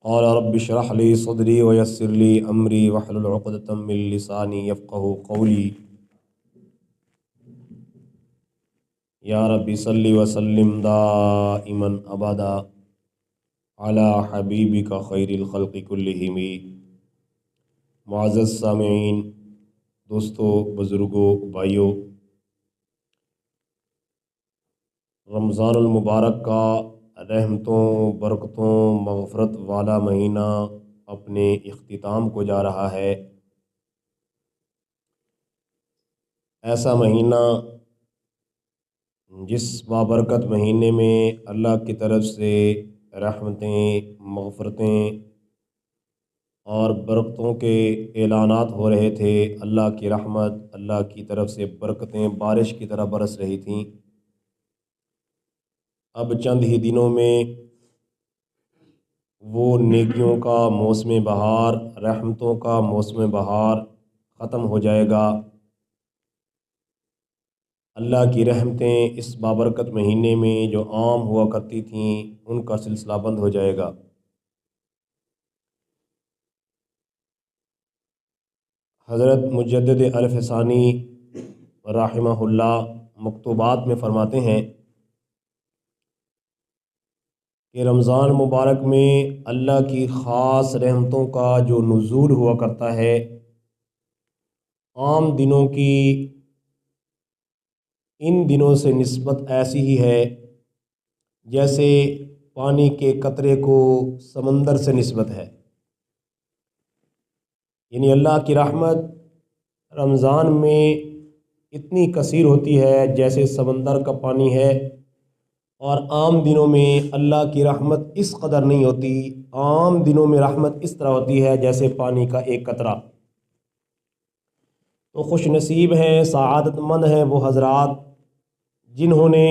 قال رب اشرح لي صدري ويسر لي أمري واحلل عقدة من لساني يفقهوا قولي یا رب صلی وسلم دائما ابدا علی حبیبک خیر الخلق کلہم۔ معزز سامعین، دوستو، بزرگوں، بھائیوں، رمضان المبارک کا رحمتوں، برکتوں، مغفرت والا مہینہ اپنے اختتام کو جا رہا ہے۔ ایسا مہینہ جس بابرکت مہینے میں اللہ کی طرف سے رحمتیں، مغفرتیں اور برکتوں کے اعلانات ہو رہے تھے۔ اللہ کی رحمت، اللہ کی طرف سے برکتیں بارش کی طرح برس رہی تھیں۔ اب چند ہی دنوں میں وہ نیکیوں کا موسم بہار، رحمتوں کا موسم بہار ختم ہو جائے گا۔ اللہ کی رحمتیں اس بابرکت مہینے میں جو عام ہوا کرتی تھیں ان کا سلسلہ بند ہو جائے گا۔ حضرت مجدد الف ثانی رحمہ اللہ مکتوبات میں فرماتے ہیں کہ رمضان مبارک میں اللہ کی خاص رحمتوں کا جو نزول ہوا کرتا ہے، عام دنوں کی ان دنوں سے نسبت ایسی ہی ہے جیسے پانی کے قطرے کو سمندر سے نسبت ہے۔ یعنی اللہ کی رحمت رمضان میں اتنی کثیر ہوتی ہے جیسے سمندر کا پانی ہے، اور عام دنوں میں اللہ کی رحمت اس قدر نہیں ہوتی۔ عام دنوں میں رحمت اس طرح ہوتی ہے جیسے پانی کا ایک قطرہ۔ تو خوش نصیب ہیں، سعادت مند ہیں وہ حضرات جنہوں نے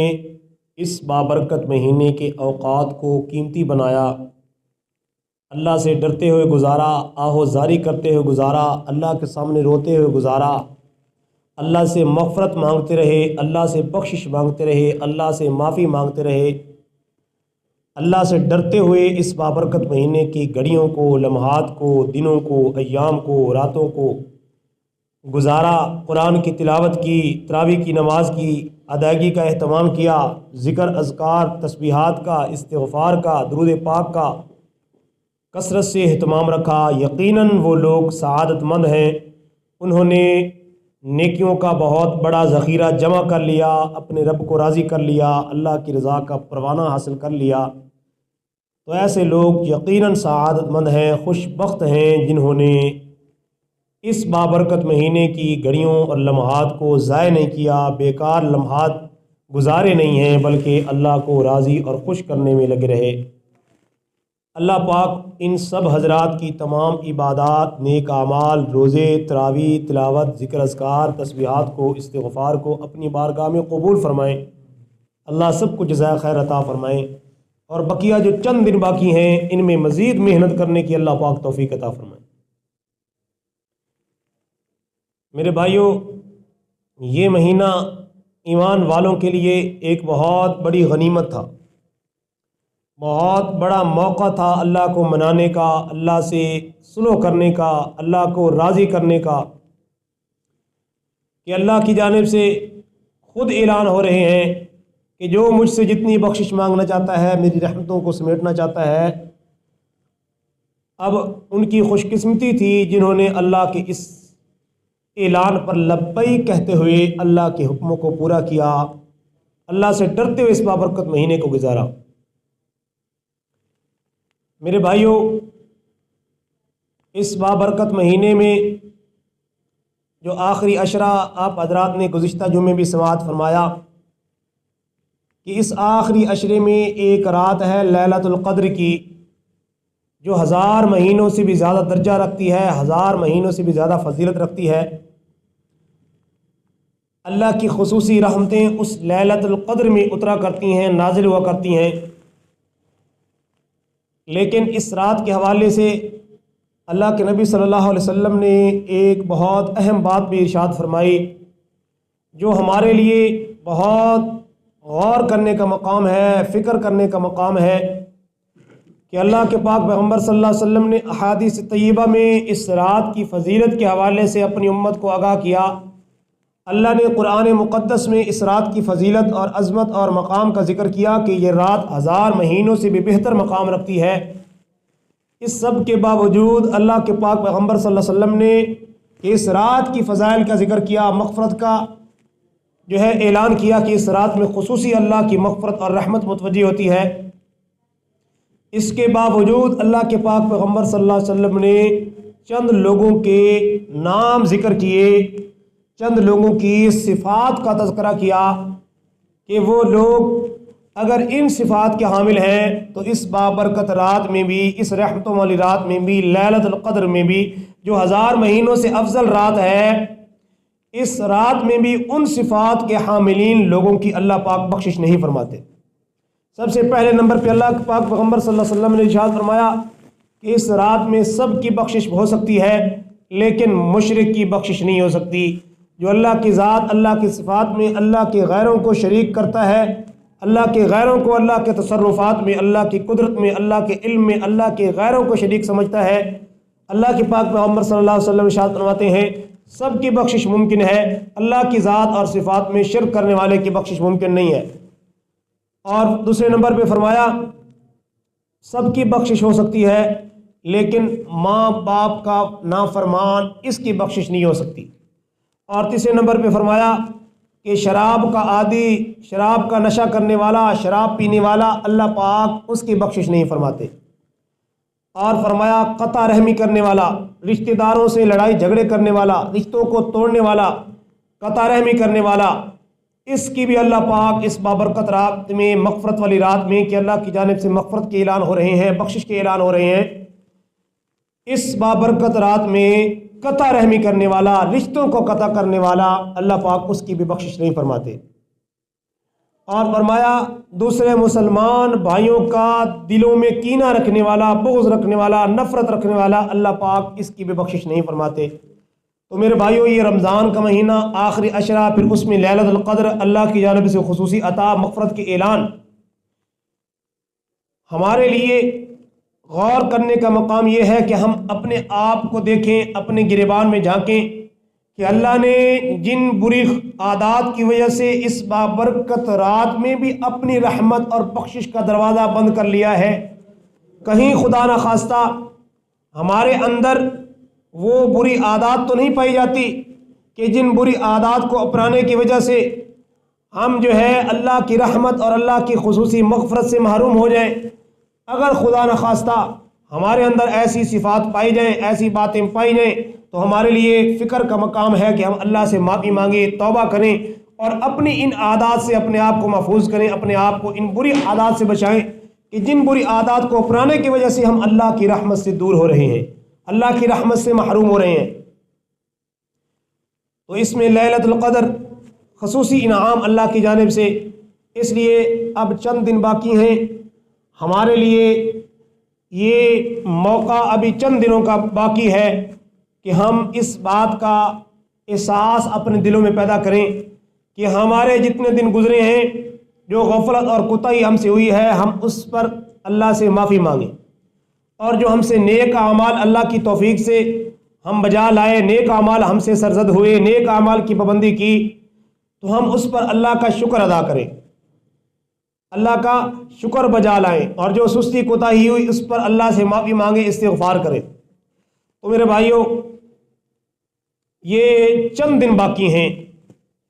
اس بابرکت مہینے کے اوقات کو قیمتی بنایا، اللہ سے ڈرتے ہوئے گزارا، آہوزاری کرتے ہوئے گزارا، اللہ کے سامنے روتے ہوئے گزارا، اللہ سے مغفرت مانگتے رہے، اللہ سے بخشش مانگتے رہے، اللہ سے معافی مانگتے رہے، اللہ سے ڈرتے ہوئے اس بابرکت مہینے کی گھڑیوں کو، لمحات کو، دنوں کو، ایام کو، راتوں کو گزارا، قرآن کی تلاوت کی، تراویح کی نماز کی ادائیگی کا اہتمام کیا، ذکر، اذکار، تسبیحات کا، استغفار کا، درود پاک کا کثرت سے اہتمام رکھا۔ یقیناً وہ لوگ سعادت مند ہیں، انہوں نے نیکیوں کا بہت بڑا ذخیرہ جمع کر لیا، اپنے رب کو راضی کر لیا، اللہ کی رضا کا پروانہ حاصل کر لیا۔ تو ایسے لوگ یقیناً سعادت مند ہیں، خوش بخت ہیں جنہوں نے اس بابرکت مہینے کی گھڑیوں اور لمحات کو ضائع نہیں کیا، بیکار لمحات گزارے نہیں ہیں، بلکہ اللہ کو راضی اور خوش کرنے میں لگے رہے۔ اللہ پاک ان سب حضرات کی تمام عبادات، نیک اعمال، روزے، تراویح، تلاوت، ذکر، اذکار، تسبیحات کو، استغفار کو اپنی بارگاہ میں قبول فرمائیں۔ اللہ سب کو جزائے خیر عطا فرمائیں، اور بقیہ جو چند دن باقی ہیں ان میں مزید محنت کرنے کی اللہ پاک توفیق عطا فرمائیں۔ میرے بھائیوں، یہ مہینہ ایمان والوں کے لیے ایک بہت بڑی غنیمت تھا، بہت بڑا موقع تھا اللہ کو منانے کا، اللہ سے صلح کرنے کا، اللہ کو راضی کرنے کا، کہ اللہ کی جانب سے خود اعلان ہو رہے ہیں کہ جو مجھ سے جتنی بخشش مانگنا چاہتا ہے، میری رحمتوں کو سمیٹنا چاہتا ہے، اب ان کی خوش قسمتی تھی جنہوں نے اللہ کے اس اعلان پر لبیک کہتے ہوئے اللہ کے حکموں کو پورا کیا، اللہ سے ڈرتے ہوئے اس بابرکت مہینے کو گزارا۔ میرے بھائیوں، اس بابرکت مہینے میں جو آخری عشرہ آپ حضرات نے گزشتہ جمعے بھی سماعت فرمایا کہ اس آخری عشرے میں ایک رات ہے لیلۃ القدر کی، جو 1000 مہینوں سے بھی زیادہ درجہ رکھتی ہے، 1000 مہینوں سے بھی زیادہ فضیلت رکھتی ہے۔ اللہ کی خصوصی رحمتیں اس لیلۃ القدر میں اترا کرتی ہیں، نازل ہوا کرتی ہیں۔ لیکن اس رات کے حوالے سے اللہ کے نبی صلی اللہ علیہ وسلم نے ایک بہت اہم بات بھی ارشاد فرمائی، جو ہمارے لیے بہت غور کرنے کا مقام ہے، فکر کرنے کا مقام ہے۔ کہ اللہ کے پاک پیغمبر صلی اللہ علیہ وسلم نے احادیث طیبہ میں اس رات کی فضیلت کے حوالے سے اپنی امت کو آگاہ کیا۔ اللہ نے قرآن مقدس میں اس رات کی فضیلت اور عظمت اور مقام کا ذکر کیا کہ یہ رات 1000 مہینوں سے بھی بہتر مقام رکھتی ہے۔ اس سب کے باوجود اللہ کے پاک پیغمبر صلی اللہ علیہ وسلم نے اس رات کی فضائل کا ذکر کیا، مغفرت کا جو ہے اعلان کیا کہ اس رات میں خصوصی اللہ کی مغفرت اور رحمت متوجہ ہوتی ہے۔ اس کے باوجود اللہ کے پاک پیغمبر صلی اللہ علیہ وسلم نے چند لوگوں کے نام ذکر کیے، چند لوگوں کی صفات کا تذکرہ کیا کہ وہ لوگ اگر ان صفات کے حامل ہیں تو اس بابرکت رات میں بھی، اس رحمتوں والی رات میں بھی، لیلۃ القدر میں بھی جو 1000 مہینوں سے افضل رات ہے، اس رات میں بھی ان صفات کے حاملین لوگوں کی اللہ پاک بخشش نہیں فرماتے۔ سب سے پہلے نمبر پہ اللہ کے پاک پیغمبر صلی اللہ علیہ وسلم نے ارشاد فرمایا کہ اس رات میں سب کی بخشش ہو سکتی ہے لیکن مشرک کی بخشش نہیں ہو سکتی۔ جو اللہ کی ذات، اللہ کی صفات میں اللہ کے غیروں کو شریک کرتا ہے، اللہ کے غیروں کو اللہ کے تصرفات میں، اللہ کی قدرت میں، اللہ کے علم میں اللہ کے غیروں کو شریک سمجھتا ہے، اللہ کے پاک پیغمبر صلی اللہ علیہ وسلم ارشاد فرماتے ہیں سب کی بخشش ممکن ہے، اللہ کی ذات اور صفات میں شرک کرنے والے کی بخشش ممکن نہیں ہے۔ اور دوسرے نمبر پہ فرمایا سب کی بخشش ہو سکتی ہے لیکن ماں باپ کا نافرمان اس کی بخشش نہیں ہو سکتی۔ اور تیسرے نمبر پہ فرمایا کہ شراب کا عادی، شراب کا نشہ کرنے والا، شراب پینے والا اللہ پاک اس کی بخشش نہیں فرماتے۔ اور فرمایا قطع رحمی کرنے والا، رشتہ داروں سے لڑائی جھگڑے کرنے والا، رشتوں کو توڑنے والا، قطع رحمی کرنے والا، اس کی بھی اللہ پاک اس بابرکت رات میں، مغفرت والی رات میں کہ اللہ کی جانب سے مغفرت کے اعلان ہو رہے ہیں، بخشش کے اعلان ہو رہے ہیں، اس بابرکت رات میں قطع رحمی کرنے والا، رشتوں کو قطع کرنے والا اللہ پاک اس کی بھی بخشش نہیں فرماتے۔ اور فرمایا دوسرے مسلمان بھائیوں کا دلوں میں کینہ رکھنے والا، بغض رکھنے والا، نفرت رکھنے والا اللہ پاک اس کی بھی بخشش نہیں فرماتے۔ تو میرے بھائیوں یہ رمضان کا مہینہ، آخری عشرہ، پھر اس میں لیلۃ القدر، اللہ کی جانب سے خصوصی عطا، مغفرت کے اعلان، ہمارے لیے غور کرنے کا مقام یہ ہے کہ ہم اپنے آپ کو دیکھیں، اپنے گریبان میں جھانکیں کہ اللہ نے جن بری عادات کی وجہ سے اس بابرکت رات میں بھی اپنی رحمت اور بخشش کا دروازہ بند کر لیا ہے، کہیں خدا نخواستہ ہمارے اندر وہ بری عادات تو نہیں پائی جاتی کہ جن بری عادات کو اپنانے کی وجہ سے ہم جو ہے اللہ کی رحمت اور اللہ کی خصوصی مغفرت سے محروم ہو جائیں۔ اگر خدا نخواستہ ہمارے اندر ایسی صفات پائی جائیں، ایسی باتیں پائی جائیں تو ہمارے لیے فکر کا مقام ہے کہ ہم اللہ سے معافی مانگیں، توبہ کریں اور اپنی ان عادات سے اپنے آپ کو محفوظ کریں، اپنے آپ کو ان بری عادات سے بچائیں کہ جن بری عادات کو اپنانے کی وجہ سے ہم اللہ کی رحمت سے دور ہو رہے ہیں، اللہ کی رحمت سے محروم ہو رہے ہیں۔ تو اس میں لیلۃ القدر خصوصی انعام اللہ کی جانب سے، اس لیے اب چند دن باقی ہیں ہمارے لیے، یہ موقع ابھی چند دنوں کا باقی ہے کہ ہم اس بات کا احساس اپنے دلوں میں پیدا کریں کہ ہمارے جتنے دن گزرے ہیں، جو غفلت اور کوتاہی ہم سے ہوئی ہے، ہم اس پر اللہ سے معافی مانگیں، اور جو ہم سے نیک اعمال اللہ کی توفیق سے ہم بجا لائے، نیک اعمال ہم سے سرزد ہوئے، نیک اعمال کی پابندی کی، تو ہم اس پر اللہ کا شکر ادا کریں، اللہ کا شکر بجا لائیں، اور جو سستی کوتاہی ہوئی اس پر اللہ سے معافی مانگیں، استغفار کریں۔ تو میرے بھائیوں یہ چند دن باقی ہیں،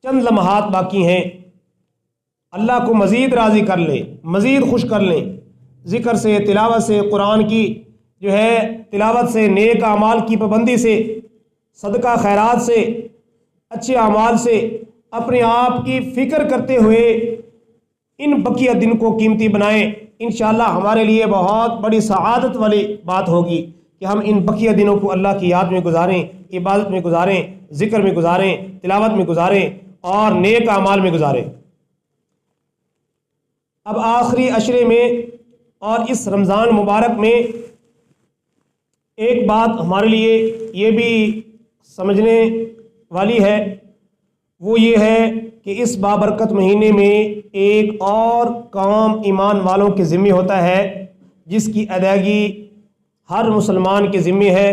چند لمحات باقی ہیں، اللہ کو مزید راضی کر لیں، مزید خوش کر لیں، ذکر سے، تلاوت سے، قرآن کی جو ہے تلاوت سے، نیک اعمال کی پابندی سے، صدقہ خیرات سے، اچھے اعمال سے، اپنے آپ کی فکر کرتے ہوئے ان بقیہ دن کو قیمتی بنائیں۔ انشاءاللہ ہمارے لیے بہت بڑی سعادت والی بات ہوگی کہ ہم ان بقیہ دنوں کو اللہ کی یاد میں گزاریں، عبادت میں گزاریں، ذکر میں گزاریں، تلاوت میں گزاریں اور نیک اعمال میں گزاریں۔ اب آخری عشرے میں اور اس رمضان مبارک میں ایک بات ہمارے لیے یہ بھی سمجھنے والی ہے، وہ یہ ہے کہ اس بابرکت مہینے میں ایک اور کام ایمان والوں کے ذمہ ہوتا ہے جس کی ادائیگی ہر مسلمان کے ذمے ہے،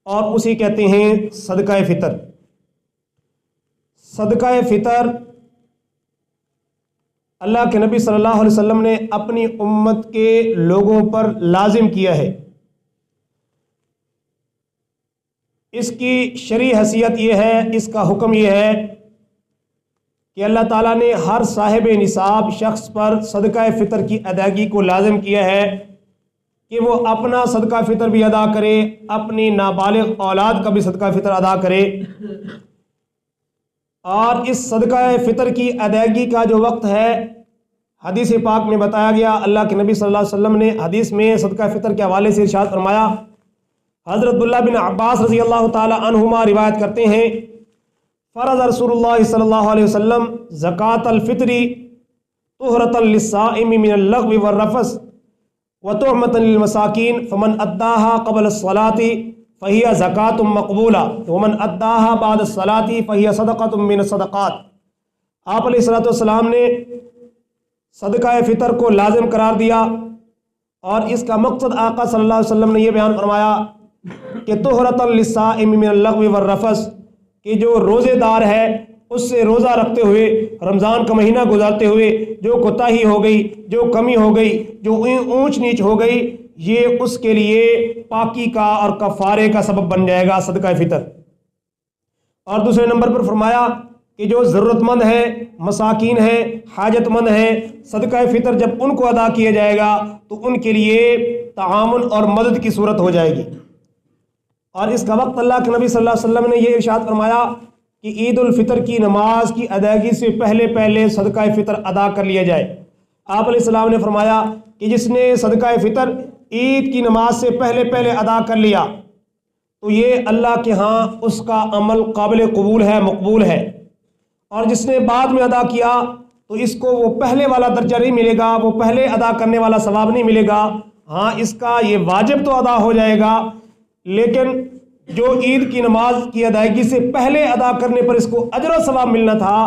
اور اسے کہتے ہیں صدقہ فطر۔ صدقہ فطر اللہ کے نبی صلی اللہ علیہ وسلم نے اپنی امت کے لوگوں پر لازم کیا ہے۔ اس کی شرعی حیثیت یہ ہے، اس کا حکم یہ ہے کہ اللہ تعالیٰ نے ہر صاحب نصاب شخص پر صدقہ فطر کی ادائیگی کو لازم کیا ہے کہ وہ اپنا صدقہ فطر بھی ادا کرے، اپنی نابالغ اولاد کا بھی صدقہ فطر ادا کرے۔ اور اس صدقہ فطر کی ادائیگی کا جو وقت ہے، حدیث پاک میں بتایا گیا، اللہ کے نبی صلی اللہ علیہ وسلم نے حدیث میں صدقہ فطر کے حوالے سے ارشاد فرمایا۔ حضرت عبداللہ بن عباس رضی اللہ تعالی عنہما روایت کرتے ہیں، فرض رسول اللہ صلی اللہ علیہ وسلم زکاة الفطر طہرۃ للصائم من اللغو والرفث وطعمۃ للمساکین فمن اداها قبل الصلاة فہی زکاۃ مقبولہ ومن اداها بعد الصلاة فہی صدقۃ من الصدقات۔ آپ علیہ الصلوۃ والسلام نے صدقہ فطر کو لازم قرار دیا، اور اس کا مقصد آقا صلی اللہ علیہ وسلم نے یہ بیان فرمایا کہ طہرۃ للصائم من اللغو والرفث، کہ جو روزے دار ہے اس سے روزہ رکھتے ہوئے، رمضان کا مہینہ گزارتے ہوئے جو کوتاہی ہو گئی، جو کمی ہو گئی، جو اونچ نیچ ہو گئی، یہ اس کے لیے پاکی کا اور کفارے کا سبب بن جائے گا صدقہ فطر۔ اور دوسرے نمبر پر فرمایا کہ جو ضرورت مند ہے، مساکین ہیں، حاجت مند ہیں، صدقہ فطر جب ان کو ادا کیا جائے گا تو ان کے لیے تعاون اور مدد کی صورت ہو جائے گی۔ اور اس کا وقت اللہ کے نبی صلی اللہ علیہ وسلم نے یہ ارشاد فرمایا کہ عید الفطر کی نماز کی ادائیگی سے پہلے پہلے صدقہ فطر ادا کر لیا جائے۔ آپ علیہ السلام نے فرمایا کہ جس نے صدقہ فطر عید کی نماز سے پہلے پہلے ادا کر لیا تو یہ اللہ کے ہاں اس کا عمل قابل قبول ہے، مقبول ہے، اور جس نے بعد میں ادا کیا تو اس کو وہ پہلے والا درجہ نہیں ملے گا، وہ پہلے ادا کرنے والا ثواب نہیں ملے گا۔ ہاں اس کا یہ واجب تو ادا ہو جائے گا، لیکن جو عید کی نماز کی ادائیگی سے پہلے ادا کرنے پر اس کو اجر و ثواب ملنا تھا،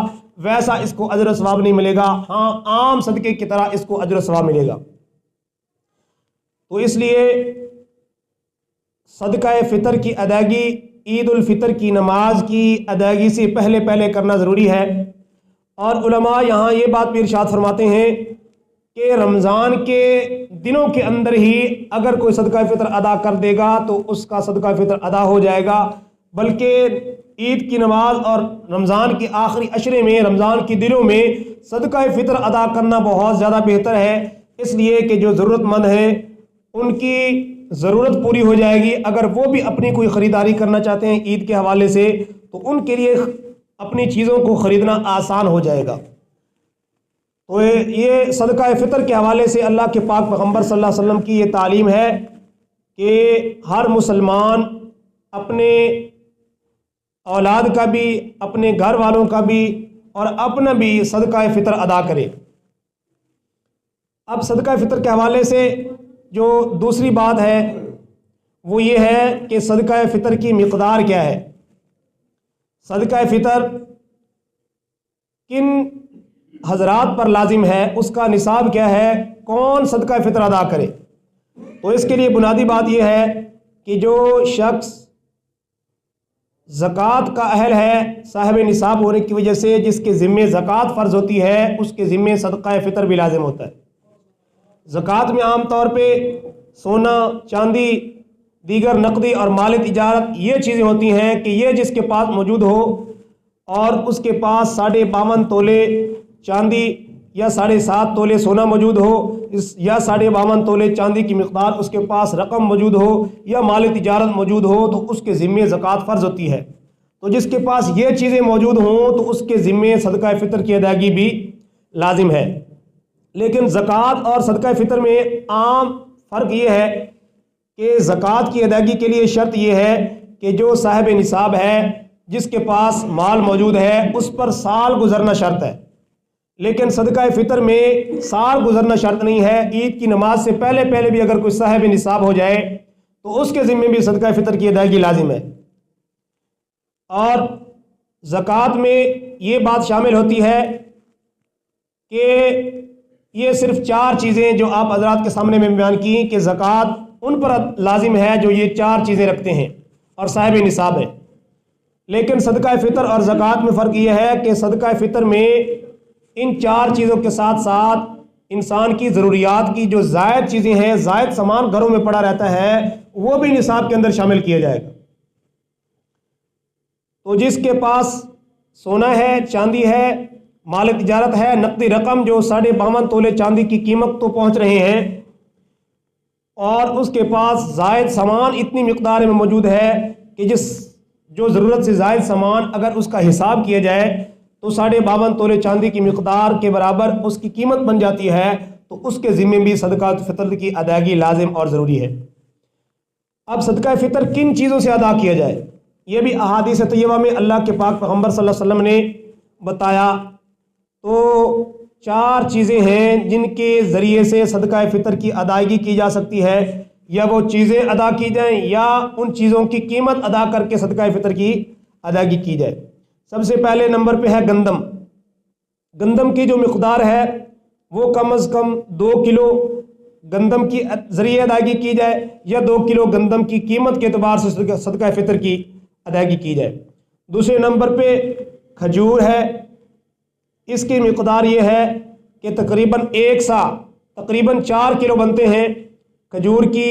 ویسا اس کو اجر و ثواب نہیں ملے گا۔ ہاں عام صدقے کی طرح اس کو اجر و ثواب ملے گا۔ تو اس لیے صدقہ فطر کی ادائیگی عید الفطر کی نماز کی ادائیگی سے پہلے پہلے کرنا ضروری ہے۔ اور علماء یہاں یہ بات بھی ارشاد فرماتے ہیں کہ رمضان کے دنوں کے اندر ہی اگر کوئی صدقہ فطر ادا کر دے گا تو اس کا صدقہ فطر ادا ہو جائے گا، بلکہ عید کی نماز اور رمضان کے آخری عشرے میں، رمضان کے دنوں میں صدقہ فطر ادا کرنا بہت زیادہ بہتر ہے، اس لیے کہ جو ضرورت مند ہیں ان کی ضرورت پوری ہو جائے گی۔ اگر وہ بھی اپنی کوئی خریداری کرنا چاہتے ہیں عید کے حوالے سے تو ان کے لیے اپنی چیزوں کو خریدنا آسان ہو جائے گا۔ تو یہ صدقہ فطر کے حوالے سے اللہ کے پاک پیغمبر صلی اللہ علیہ وسلم کی یہ تعلیم ہے کہ ہر مسلمان اپنے اولاد کا بھی، اپنے گھر والوں کا بھی اور اپنا بھی صدقہ فطر ادا کرے۔ اب صدقہ فطر کے حوالے سے جو دوسری بات ہے وہ یہ ہے کہ صدقہ فطر کی مقدار کیا ہے، صدقہ فطر کن حضرات پر لازم ہے، اس کا نصاب کیا ہے، کون صدقہ فطر ادا کرے۔ تو اس کے لیے بنیادی بات یہ ہے کہ جو شخص زکوٰۃ کا اہل ہے، صاحب نصاب ہونے کی وجہ سے جس کے ذمے زکوٰۃ فرض ہوتی ہے، اس کے ذمے صدقہ فطر بھی لازم ہوتا ہے۔ زکوٰۃ میں عام طور پہ سونا، چاندی، دیگر نقدی اور مال تجارت یہ چیزیں ہوتی ہیں کہ یہ جس کے پاس موجود ہو اور اس کے پاس 52.5 تولے چاندی یا 7.5 تولے سونا موجود ہو، یا 52.5 تولے چاندی کی مقدار اس کے پاس رقم موجود ہو یا مال تجارت موجود ہو، تو اس کے ذمے زکوٰۃ فرض ہوتی ہے۔ تو جس کے پاس یہ چیزیں موجود ہوں تو اس کے ذمے صدقہ فطر کی ادائیگی بھی لازم ہے۔ لیکن زکوٰۃ اور صدقہ فطر میں عام فرق یہ ہے کہ زکوٰۃ کی ادائیگی کے لیے شرط یہ ہے کہ جو صاحب نصاب ہے، جس کے پاس مال موجود ہے، اس پر سال گزرنا شرط ہے۔ لیکن صدقہ فطر میں سال گزرنا شرط نہیں ہے، عید کی نماز سے پہلے پہلے بھی اگر کوئی صاحب نصاب ہو جائے تو اس کے ذمے بھی صدقہ فطر کی ادائیگی لازم ہے۔ اور زکوٰۃ میں یہ بات شامل ہوتی ہے کہ یہ صرف 4 چیزیں جو آپ حضرات کے سامنے میں بیان کی کہ زکوٰۃ ان پر لازم ہے جو یہ 4 چیزیں رکھتے ہیں اور صاحب نصاب ہیں. لیکن صدقہ فطر اور زکوٰۃ میں فرق یہ ہے کہ صدقہ فطر میں ان 4 چیزوں کے ساتھ ساتھ انسان کی ضروریات کی جو زائد چیزیں ہیں، زائد سامان گھروں میں پڑا رہتا ہے، وہ بھی نصاب کے اندر شامل کیا جائے گا. تو جس کے پاس سونا ہے، چاندی ہے، مال تجارت ہے، نقدی رقم جو 52.5 تولے چاندی کی قیمت تو پہنچ رہے ہیں، اور اس کے پاس زائد سامان اتنی مقدار میں موجود ہے کہ جو ضرورت سے زائد سامان اگر اس کا حساب کیا جائے تو 52.5 تولے چاندی کی مقدار کے برابر اس کی قیمت بن جاتی ہے، تو اس کے ذمے بھی صدقہ فطر کی ادائیگی لازم اور ضروری ہے. اب صدقہ فطر کن چیزوں سے ادا کیا جائے، یہ بھی احادیث طیبہ میں اللہ کے پاک پیغمبر صلی اللہ علیہ وسلم نے بتایا. تو 4 چیزیں ہیں جن کے ذریعے سے صدقہ فطر کی ادائیگی کی جا سکتی ہے، یا وہ چیزیں ادا کی جائیں یا ان چیزوں کی قیمت ادا کر کے صدقہ فطر کی ادائیگی کی جائے. سب سے پہلے نمبر پہ ہے گندم. گندم کی جو مقدار ہے وہ کم از کم 2 کلو گندم کی ذریعے ادائیگی کی جائے، یا 2 کلو گندم کی قیمت کے اعتبار سے صدقہ فطر کی ادائیگی کی جائے. دوسرے نمبر پہ کھجور ہے. اس کی مقدار یہ ہے کہ تقریباً 4 کلو بنتے ہیں. کھجور کی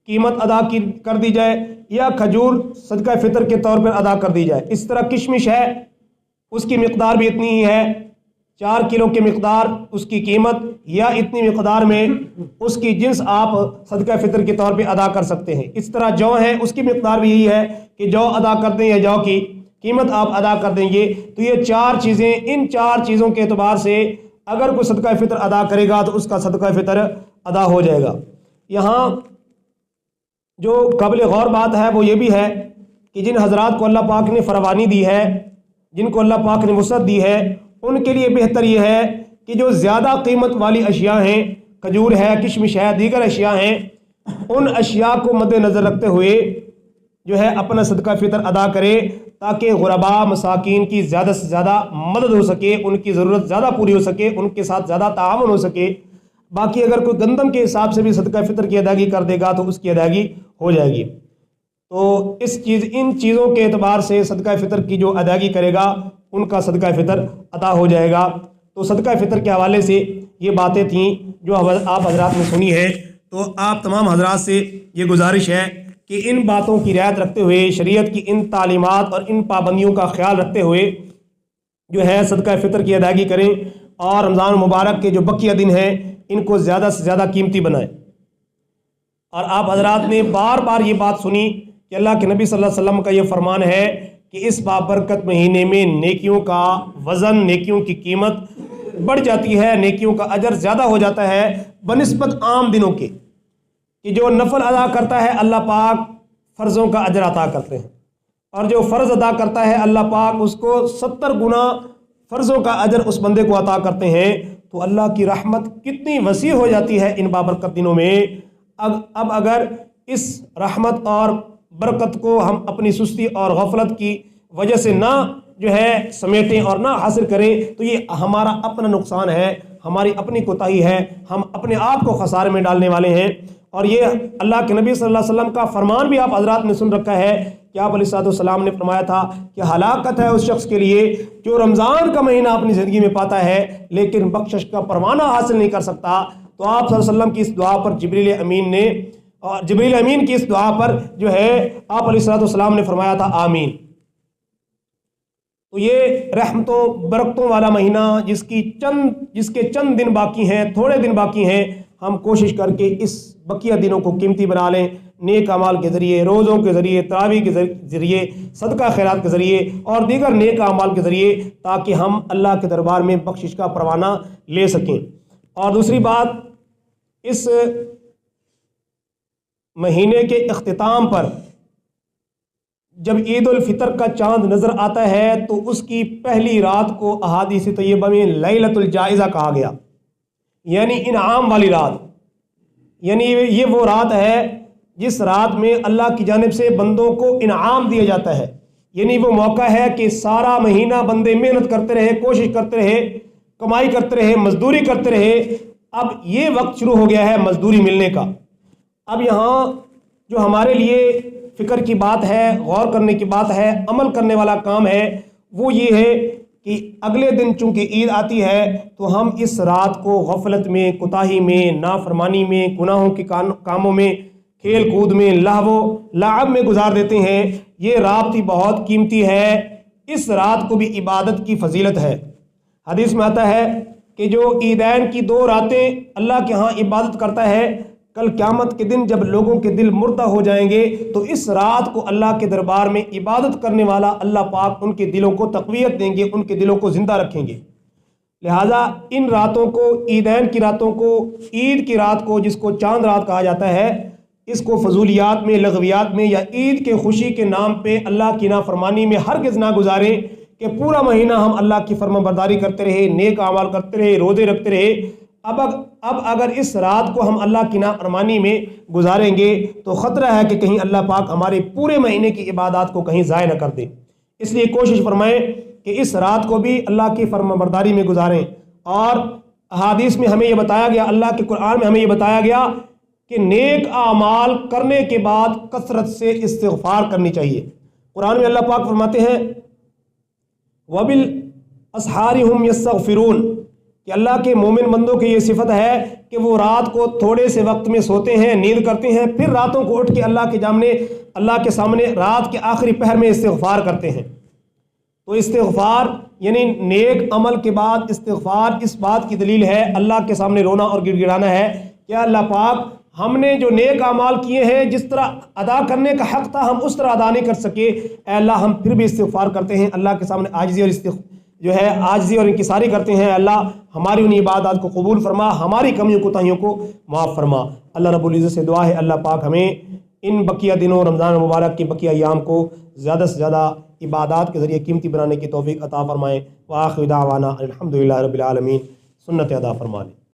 قیمت ادا کر دی جائے، یا کھجور صدقہ فطر کے طور پر ادا کر دی جائے. اس طرح کشمش ہے، اس کی مقدار بھی اتنی ہی ہے، 4 کلو کی مقدار اس کی قیمت، یا اتنی مقدار میں اس کی جنس آپ صدقہ فطر کے طور پہ ادا کر سکتے ہیں. اس طرح جو ہے اس کی مقدار بھی یہی ہے کہ جو ادا کر دیں یا جو کی قیمت آپ ادا کر دیں گے. تو یہ 4 چیزیں، ان 4 چیزوں کے اعتبار سے اگر کوئی صدقہ فطر ادا کرے گا تو اس کا صدقہ فطر ادا ہو جائے گا. یہاں جو قابل غور بات ہے وہ یہ بھی ہے کہ جن حضرات کو اللہ پاک نے فراوانی دی ہے، جن کو اللہ پاک نے وسعت دی ہے، ان کے لیے بہتر یہ ہے کہ جو زیادہ قیمت والی اشیاء ہیں، کھجور ہے، کشمش ہے، دیگر اشیاء ہیں، ان اشیاء کو مد نظر رکھتے ہوئے جو ہے اپنا صدقہ فطر ادا کرے، تاکہ غرباء مساکین کی زیادہ سے زیادہ مدد ہو سکے، ان کی ضرورت زیادہ پوری ہو سکے، ان کے ساتھ زیادہ تعاون ہو سکے. باقی اگر کوئی گندم کے حساب سے بھی صدقہ فطر کی ادائیگی کر دے گا تو اس کی ادائیگی ہو جائے گی. تو ان چیزوں کے اعتبار سے صدقہ فطر کی جو ادائیگی کرے گا ان کا صدقہ فطر ادا ہو جائے گا. تو صدقہ فطر کے حوالے سے یہ باتیں تھیں جو آپ حضرات نے سنی ہے. تو آپ تمام حضرات سے یہ گزارش ہے کہ ان باتوں کی رعایت رکھتے ہوئے، شریعت کی ان تعلیمات اور ان پابندیوں کا خیال رکھتے ہوئے جو ہے صدقہ فطر کی ادائیگی کریں، اور رمضان المبارک کے جو بقیہ دن ہیں ان کو زیادہ سے زیادہ قیمتی بنائیں. اور آپ حضرات نے بار بار یہ بات سنی کہ اللہ کے نبی صلی اللہ علیہ وسلم کا یہ فرمان ہے کہ اس بابرکت مہینے میں نیکیوں کا وزن، نیکیوں کی قیمت بڑھ جاتی ہے، نیکیوں کا اجر زیادہ ہو جاتا ہے بنسبت عام دنوں کے. کہ جو نفل ادا کرتا ہے اللہ پاک فرضوں کا اجر عطا کرتے ہیں، اور جو فرض ادا کرتا ہے اللہ پاک اس کو 70 گنا فرضوں کا اجر اس بندے کو عطا کرتے ہیں. تو اللہ کی رحمت کتنی وسیع ہو جاتی ہے ان بابرکت دنوں میں. اب اگر اس رحمت اور برکت کو ہم اپنی سستی اور غفلت کی وجہ سے نہ جو ہے سمیٹیں اور نہ حاصل کریں تو یہ ہمارا اپنا نقصان ہے، ہماری اپنی کوتاہی ہے، ہم اپنے آپ کو خسارے میں ڈالنے والے ہیں. اور یہ اللہ کے نبی صلی اللہ علیہ وسلم کا فرمان بھی آپ حضرات نے سن رکھا ہے کہ آپ علیہ السلام نے فرمایا تھا کہ ہلاکت ہے اس شخص کے لیے جو رمضان کا مہینہ اپنی زندگی میں پاتا ہے لیکن بخشش کا پروانہ حاصل نہیں کر سکتا. تو آپ صلی اللہ علیہ وسلم کی اس دعا پر جبریل امین کی اس دعا پر جو ہے آپ علیہ السلام نے فرمایا تھا آمین. تو یہ رحمتوں برکتوں والا مہینہ جس کے چند دن باقی ہیں، تھوڑے دن باقی ہیں، ہم کوشش کر کے اس بقیہ دنوں کو قیمتی بنا لیں، نیک اعمال کے ذریعے، روزوں کے ذریعے، تراویح کے ذریعے، صدقہ خیرات کے ذریعے اور دیگر نیک اعمال کے ذریعے، تاکہ ہم اللہ کے دربار میں بخشش کا پروانہ لے سکیں. اور دوسری بات، اس مہینے کے اختتام پر جب عید الفطر کا چاند نظر آتا ہے تو اس کی پہلی رات کو احادیث طیبہ میں لیلۃ الجائزہ کہا گیا، یعنی انعام والی رات. یعنی یہ وہ رات ہے جس رات میں اللہ کی جانب سے بندوں کو انعام دیا جاتا ہے. یعنی وہ موقع ہے کہ سارا مہینہ بندے محنت کرتے رہے، کوشش کرتے رہے کمائی کرتے رہے، مزدوری کرتے رہے، اب یہ وقت شروع ہو گیا ہے مزدوری ملنے کا۔ اب یہاں جو ہمارے لیے فکر کی بات ہے، غور کرنے کی بات ہے، عمل کرنے والا کام ہے، وہ یہ ہے کہ اگلے دن چونکہ عید آتی ہے تو ہم اس رات کو غفلت میں، کوتاہی میں، نافرمانی میں، گناہوں کے کاموں میں، کھیل کود میں، لہو و لعب میں گزار دیتے ہیں۔ یہ رات بھی بہت قیمتی ہے، اس رات کو بھی عبادت کی فضیلت ہے۔ حدیث میں آتا ہے کہ جو عیدین کی 2 راتیں اللہ کے ہاں عبادت کرتا ہے، کل قیامت کے دن جب لوگوں کے دل مردہ ہو جائیں گے تو اس رات کو اللہ کے دربار میں عبادت کرنے والا اللہ پاک ان کے دلوں کو تقویت دیں گے، ان کے دلوں کو زندہ رکھیں گے۔ لہٰذا ان راتوں کو، عیدین کی راتوں کو، عید کی رات کو جس کو چاند رات کہا جاتا ہے، اس کو فضولیات میں، لغویات میں یا عید کے خوشی کے نام پہ اللہ کی نافرمانی میں ہرگز نہ گزاریں کہ پورا مہینہ ہم اللہ کی فرما برداری کرتے رہے، نیک اعمال کرتے رہے، روزے رکھتے رہے۔ اب اگر اس رات کو ہم اللہ کی نافرمانی میں گزاریں گے تو خطرہ ہے کہ کہیں اللہ پاک ہمارے پورے مہینے کی عبادات کو کہیں ضائع نہ کر دے۔ اس لیے کوشش فرمائیں کہ اس رات کو بھی اللہ کی فرما برداری میں گزاریں۔ اور احادیث میں ہمیں یہ بتایا گیا، اللہ کے قرآن میں ہمیں یہ بتایا گیا کہ نیک اعمال کرنے کے بعد کثرت سے استغفار کرنی چاہیے۔ قرآن میں اللہ پاک فرماتے ہیں وَبِالْأَسْحَارِ هُمْ يَسْتَغْفِرُونَ کہ اللہ کے مومن بندوں کی یہ صفت ہے کہ وہ رات کو تھوڑے سے وقت میں سوتے ہیں، نیند کرتے ہیں، پھر راتوں کو اٹھ کے اللہ کے سامنے رات کے آخری پہر میں استغفار کرتے ہیں۔ تو استغفار یعنی نیک عمل کے بعد استغفار اس بات کی دلیل ہے، اللہ کے سامنے رونا اور گڑ گڑانا ہے کہ اللہ پاک ہم نے جو نیک اعمال کیے ہیں جس طرح ادا کرنے کا حق تھا ہم اس طرح ادا نہیں کر سکے، اے اللہ ہم پھر بھی استغفار کرتے ہیں، اللہ کے سامنے عاجزی اور انکساری کرتے ہیں۔ اللہ ہماری ان عبادات کو قبول فرما، ہماری کمیوں کوتاہیوں کو معاف فرما۔ اللہ رب العزت سے دعا ہے اللہ پاک ہمیں ان بقیہ دنوں، رمضان مبارک کی بقیہ ایام کو زیادہ سے زیادہ عبادات کے ذریعے قیمتی بنانے کی توفیق عطا فرمائیں۔ وآخر دعوانا الحمدللہ رب العالمین، سنت ادا فرمائیں۔